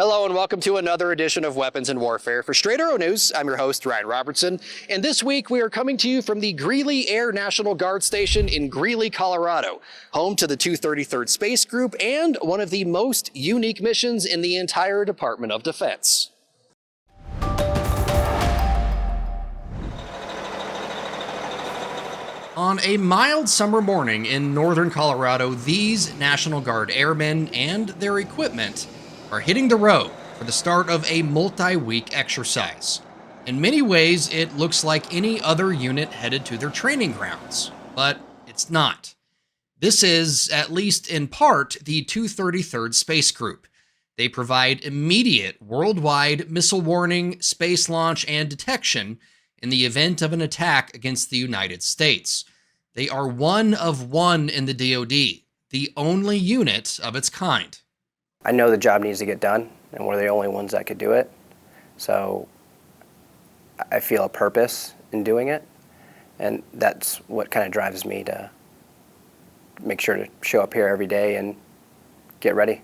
Hello and welcome to another edition of Weapons and Warfare. For Straight Arrow News, I'm your host, Ryan Robertson, and this week we are coming to you from the Greeley Air National Guard Station in Greeley, Colorado, home to the 233rd Space Group and one of the most unique missions in the entire Department of Defense. On a mild summer morning in northern Colorado, these National Guard airmen and their equipment are hitting the road for the start of a multi-week exercise. In many ways, it looks like any other unit headed to their training grounds, but it's not. This is, at least in part, the 233rd Space Group. They provide immediate worldwide missile warning, space launch, and detection in the event of an attack against the United States. They are one of one in the DoD, the only unit of its kind. I know the job needs to get done, and we're the only ones that could do it. So I feel a purpose in doing it, and that's what kind of drives me to make sure to show up here every day and get ready.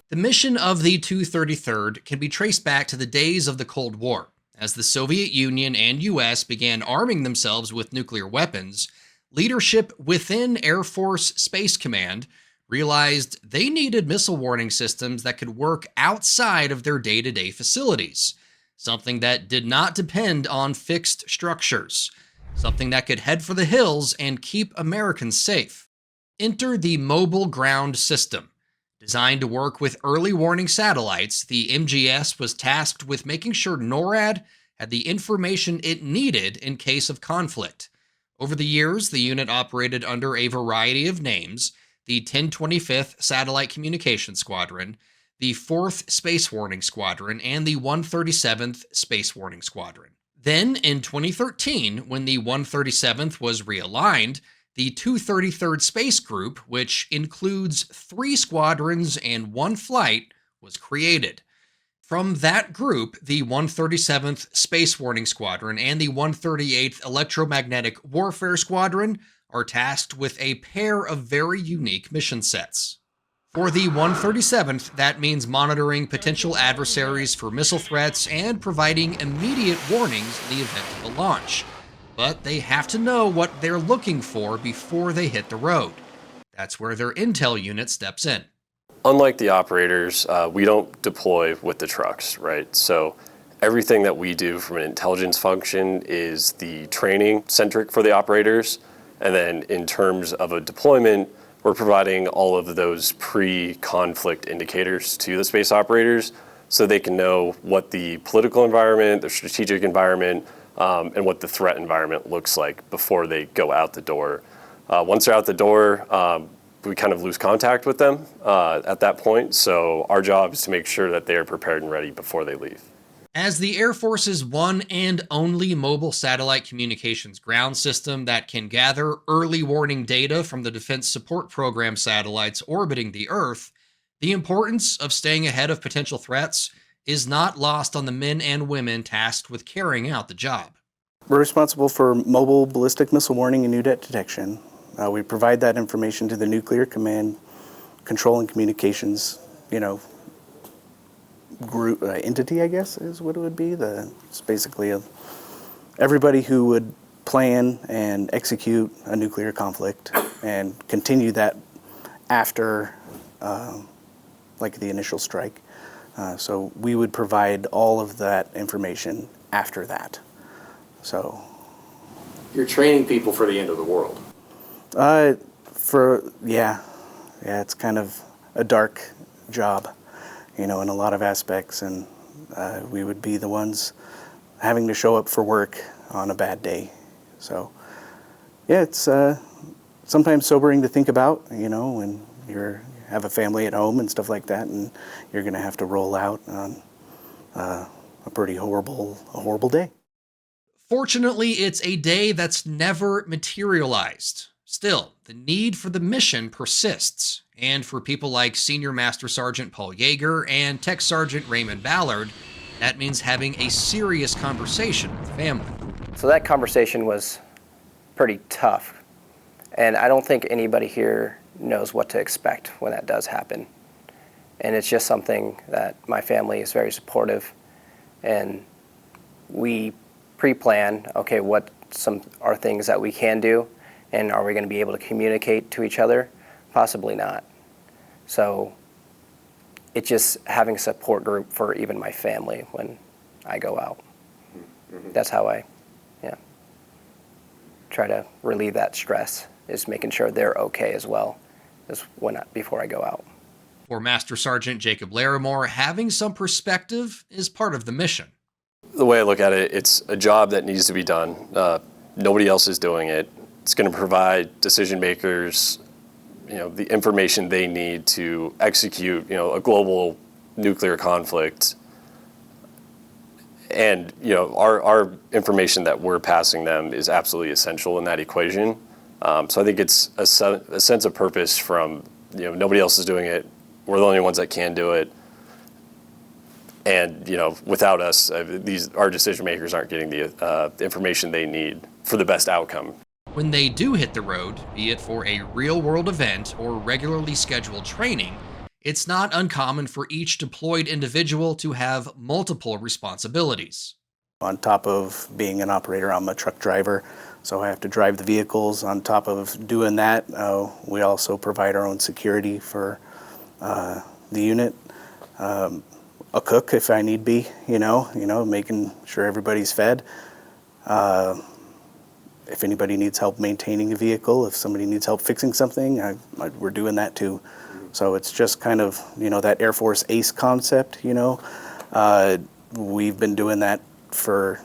The mission of the 233rd can be traced back to the days of the Cold War, as the Soviet Union and US began arming themselves with nuclear weapons. Leadership within Air Force Space Command realized they needed missile warning systems that could work outside of their day-to-day facilities, something that did not depend on fixed structures, something that could head for the hills and keep Americans safe. Enter the Mobile Ground System. Designed to work with early warning satellites, the MGS was tasked with making sure NORAD had the information it needed in case of conflict. Over the years, the unit operated under a variety of names: the 1025th Satellite Communications Squadron, the 4th Space Warning Squadron, and the 137th Space Warning Squadron. Then, in 2013, when the 137th was realigned, the 233rd Space Group, which includes 3 squadrons and 1 flight, was created. From that group, the 137th Space Warning Squadron and the 138th Electromagnetic Warfare Squadron are tasked with a pair of very unique mission sets. For the 137th, that means monitoring potential adversaries for missile threats and providing immediate warnings in the event of a launch. But they have to know what they're looking for before they hit the road. That's where their intel unit steps in. Unlike the operators, we don't deploy with the trucks, right? So everything that we do from an intelligence function is the training centric for the operators. And then in terms of a deployment, we're providing all of those pre-conflict indicators to the space operators so they can know what the political environment, the strategic environment, and what the threat environment looks like before they go out the door. Once they're out the door, we kind of lose contact with them at that point. So our job is to make sure that they are prepared and ready before they leave. As the Air Force's one and only mobile satellite communications ground system that can gather early warning data from the Defense Support Program satellites orbiting the Earth, the importance of staying ahead of potential threats is not lost on the men and women tasked with carrying out the job. We're responsible for mobile ballistic missile warning and NUDET detection. We provide that information to the Nuclear Command Control and Communications, group entity, I guess, is what it would be. It's basically everybody who would plan and execute a nuclear conflict and continue that after, like the initial strike. So we would provide all of that information after that. So you're training people for the end of the world. It's kind of a dark job, in a lot of aspects, and we would be the ones having to show up for work on a bad day. So, yeah, it's sometimes sobering to think about, when you have a family at home and stuff like that, and you're going to have to roll out on a pretty horrible day. Fortunately, it's a day that's never materialized. Still, the need for the mission persists, and for people like Senior Master Sergeant Paul Yeager and Tech Sergeant Raymond Ballard, that means having a serious conversation with family. So that conversation was pretty tough, and I don't think anybody here knows what to expect when that does happen. And it's just something that my family is very supportive, and we pre-plan, okay, what some are things that we can do, and are we going to be able to communicate to each other? Possibly not. So it's just having a support group for even my family when I go out. That's how I try to relieve that stress, is making sure they're okay as well as before I go out. For Master Sergeant Jacob Larimore, having some perspective is part of the mission. The way I look at it, it's a job that needs to be done. Nobody else is doing it. It's going to provide decision makers, the information they need to execute, a global nuclear conflict. And, our information that we're passing them is absolutely essential in that equation. So I think it's a sense of purpose from, nobody else is doing it. We're the only ones that can do it. And, without us, our decision makers aren't getting the information they need for the best outcome. When they do hit the road, be it for a real-world event or regularly scheduled training, it's not uncommon for each deployed individual to have multiple responsibilities. On top of being an operator, I'm a truck driver, so I have to drive the vehicles. On top of doing that, we also provide our own security for the unit. A cook if I need be, making sure everybody's fed. If anybody needs help maintaining a vehicle, if somebody needs help fixing something, we're doing that too. So it's just kind of, that Air Force ACE concept, we've been doing that for,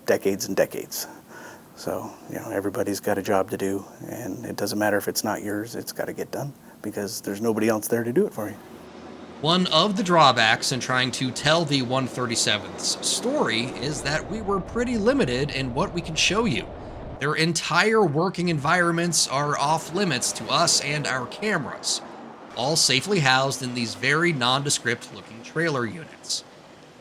decades and decades. So, everybody's got a job to do, and it doesn't matter if it's not yours, it's got to get done because there's nobody else there to do it for you. One of the drawbacks in trying to tell the 137th's story is that we were pretty limited in what we can show you. Their entire working environments are off limits to us and our cameras, all safely housed in these very nondescript looking trailer units.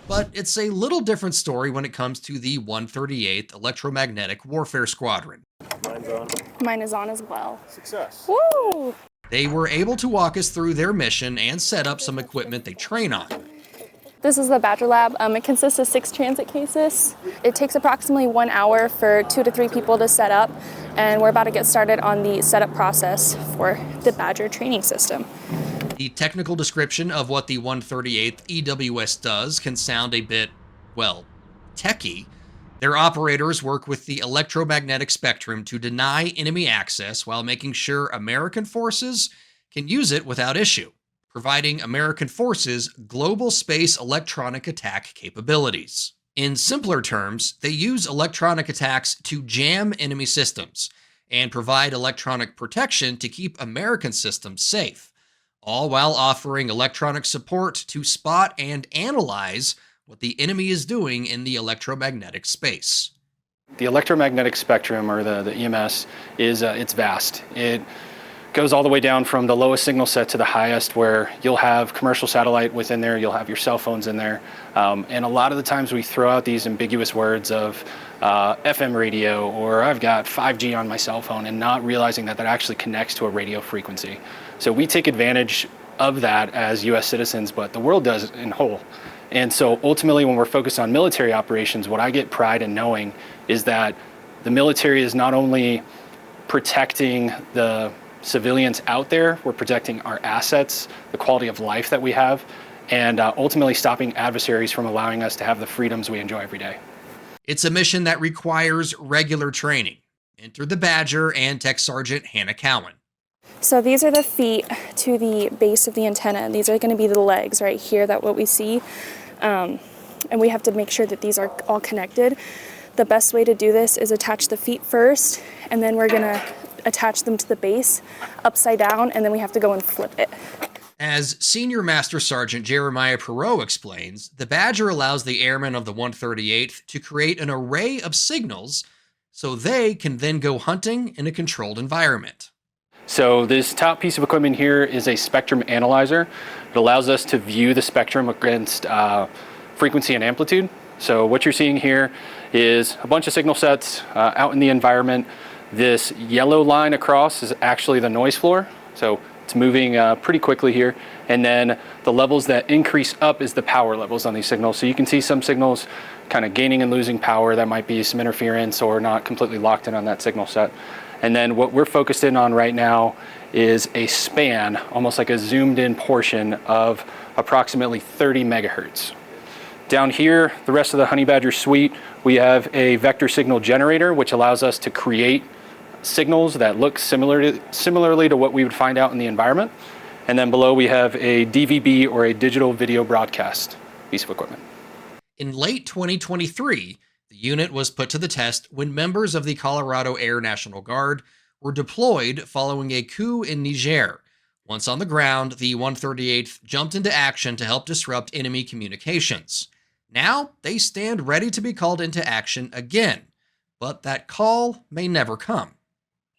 But it's a little different story when it comes to the 138th Electromagnetic Warfare Squadron. Mine's on. Mine is on as well. Success. Woo! They were able to walk us through their mission and set up some equipment they train on. This is the Badger Lab. It consists of 6 transit cases. It takes approximately 1 hour for 2 to 3 people to set up, and we're about to get started on the setup process for the Badger training system. The technical description of what the 138th EWS does can sound a bit, techie. Their operators work with the electromagnetic spectrum to deny enemy access while making sure American forces can use it without issue, providing American forces global space electronic attack capabilities. In simpler terms, they use electronic attacks to jam enemy systems and provide electronic protection to keep American systems safe, all while offering electronic support to spot and analyze what the enemy is doing in the electromagnetic space. The electromagnetic spectrum, or the EMS, is it's vast. It goes all the way down from the lowest signal set to the highest, where you'll have commercial satellite within there, you'll have your cell phones in there, and a lot of the times we throw out these ambiguous words of FM radio, or I've got 5G on my cell phone, and not realizing that that actually connects to a radio frequency. So we take advantage of that as U.S. citizens, but the world does in whole. And so ultimately, when we're focused on military operations, what I get pride in knowing is that the military is not only protecting the civilians out there, we're protecting our assets, the quality of life that we have, and ultimately stopping adversaries from allowing us to have the freedoms we enjoy every day. It's a mission that requires regular training. Enter the Badger and Tech Sergeant Hannah Cowan. So these are the feet to the base of the antenna. These are going to be the legs right here, that what we see. And we have to make sure that these are all connected. The best way to do this is attach the feet first, and then we're going to attach them to the base upside down, and then we have to go and flip it. As Senior Master Sergeant Jeremiah Perot explains, the Badger allows the airmen of the 138th to create an array of signals so they can then go hunting in a controlled environment. So this top piece of equipment here is a spectrum analyzer. It allows us to view the spectrum against frequency and amplitude. So what you're seeing here is a bunch of signal sets out in the environment. This yellow line across is actually the noise floor. So It's moving pretty quickly here. And then the levels that increase up is the power levels on these signals. So you can see some signals kind of gaining and losing power. That might be some interference or not completely locked in on that signal set. And then what we're focused in on right now is a span, almost like a zoomed in portion of approximately 30 megahertz. Down here, the rest of the Honey Badger suite, we have a vector signal generator, which allows us to create signals that look similarly to what we would find out in the environment. And then below we have a DVB, or a digital video broadcast piece of equipment. In late 2023, the unit was put to the test when members of the Colorado Air National Guard were deployed following a coup in Niger. Once on the ground, the 138th jumped into action to help disrupt enemy communications. Now, they stand ready to be called into action again, but that call may never come.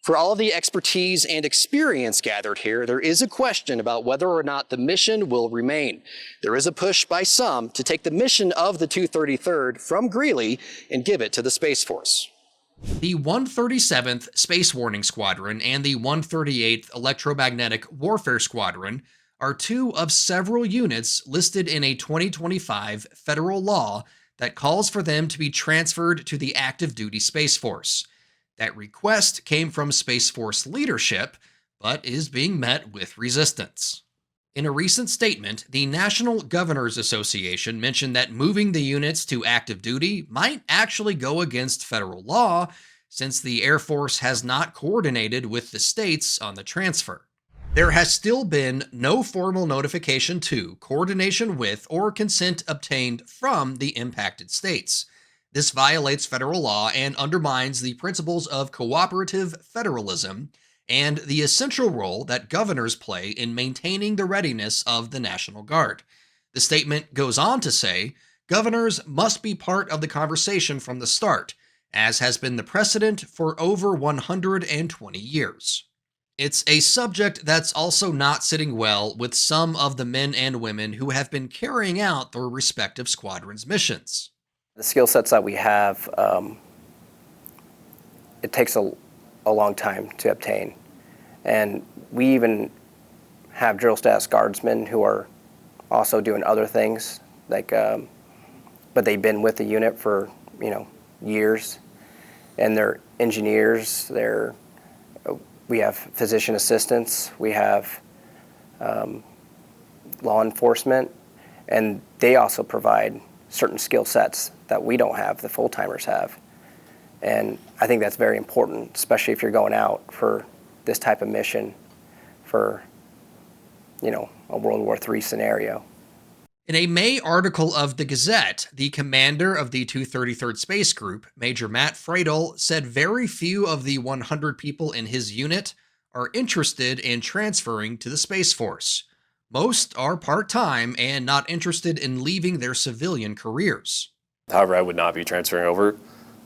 For all the expertise and experience gathered here, there is a question about whether or not the mission will remain. There is a push by some to take the mission of the 233rd from Greeley and give it to the Space Force. The 137th Space Warning Squadron and the 138th Electromagnetic Warfare Squadron are two of several units listed in a 2025 federal law that calls for them to be transferred to the active duty Space Force. That request came from Space Force leadership, but is being met with resistance. In a recent statement, the National Governors Association mentioned that moving the units to active duty might actually go against federal law, since the Air Force has not coordinated with the states on the transfer. There has still been no formal notification to, coordination with, or consent obtained from the impacted states. This violates federal law and undermines the principles of cooperative federalism and the essential role that governors play in maintaining the readiness of the National Guard. The statement goes on to say, governors must be part of the conversation from the start, as has been the precedent for over 120 years. It's a subject that's also not sitting well with some of the men and women who have been carrying out their respective squadrons' missions. The skill sets that we have, it takes a long time to obtain. And we even have drill status guardsmen who are also doing other things, like, but they've been with the unit for, years. And they're engineers, we have physician assistants, we have law enforcement, and they also provide certain skill sets that we don't have, the full-timers have. And I think that's very important, especially if you're going out for this type of mission for, a World War III scenario. In a May article of the Gazette, the commander of the 233rd Space Group, Major Matt Freidel, said very few of the 100 people in his unit are interested in transferring to the Space Force. Most are part-time and not interested in leaving their civilian careers. However, I would not be transferring over.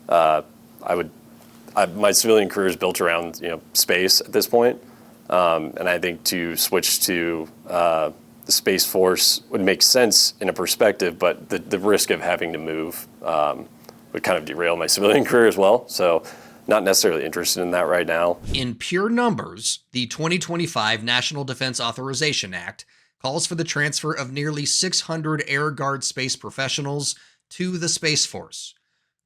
My civilian career is built around space at this point, and I think to switch to the Space Force would make sense in a perspective, but the risk of having to move would kind of derail my civilian career as well. So not necessarily interested in that right now. In pure numbers, the 2025 National Defense Authorization Act calls for the transfer of nearly 600 Air Guard space professionals to the Space Force.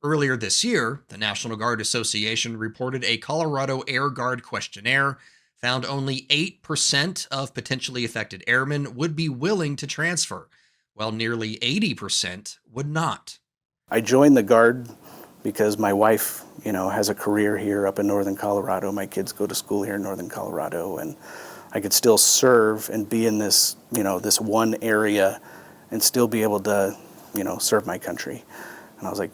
Earlier this year, the National Guard Association reported a Colorado Air Guard questionnaire found only 8% of potentially affected airmen would be willing to transfer, while nearly 80% would not. I joined the Guard because my wife, has a career here up in northern Colorado. My kids go to school here in northern Colorado, and I could still serve and be in this, this one area and still be able to, serve my country. And I was like,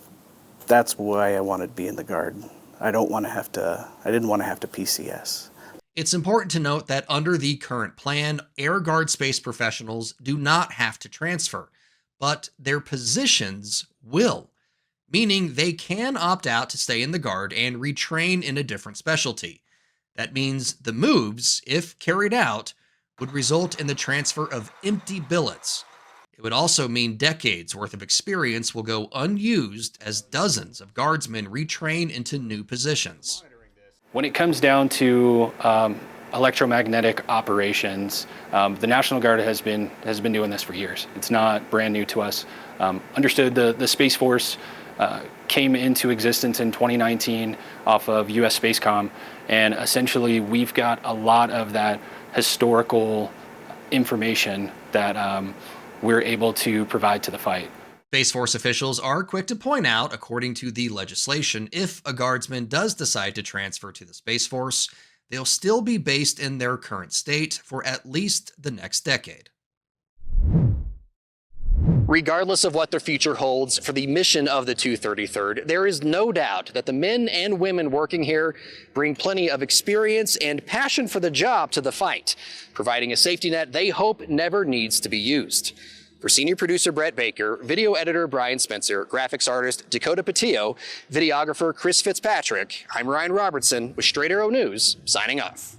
that's why I wanted to be in the Guard. I didn't want to have to PCS. It's important to note that under the current plan, Air Guard space professionals do not have to transfer, but their positions will, meaning they can opt out to stay in the Guard and retrain in a different specialty. That means the moves, if carried out, would result in the transfer of empty billets. It would also mean decades worth of experience will go unused as dozens of Guardsmen retrain into new positions. When it comes down to a electromagnetic operations. The National Guard has been doing this for years. It's not brand new to us. Understood the Space Force came into existence in 2019 off of US Spacecom, and essentially we've got a lot of that historical information that we're able to provide to the fight. Space Force officials are quick to point out, according to the legislation, if a guardsman does decide to transfer to the Space Force, they'll still be based in their current state for at least the next decade. Regardless of what their future holds for the mission of the 233rd, there is no doubt that the men and women working here bring plenty of experience and passion for the job to the fight, providing a safety net they hope never needs to be used. For senior producer Brett Baker, video editor Brian Spencer, graphics artist Dakota Patillo, videographer Chris Fitzpatrick, I'm Ryan Robertson with Straight Arrow News, signing off.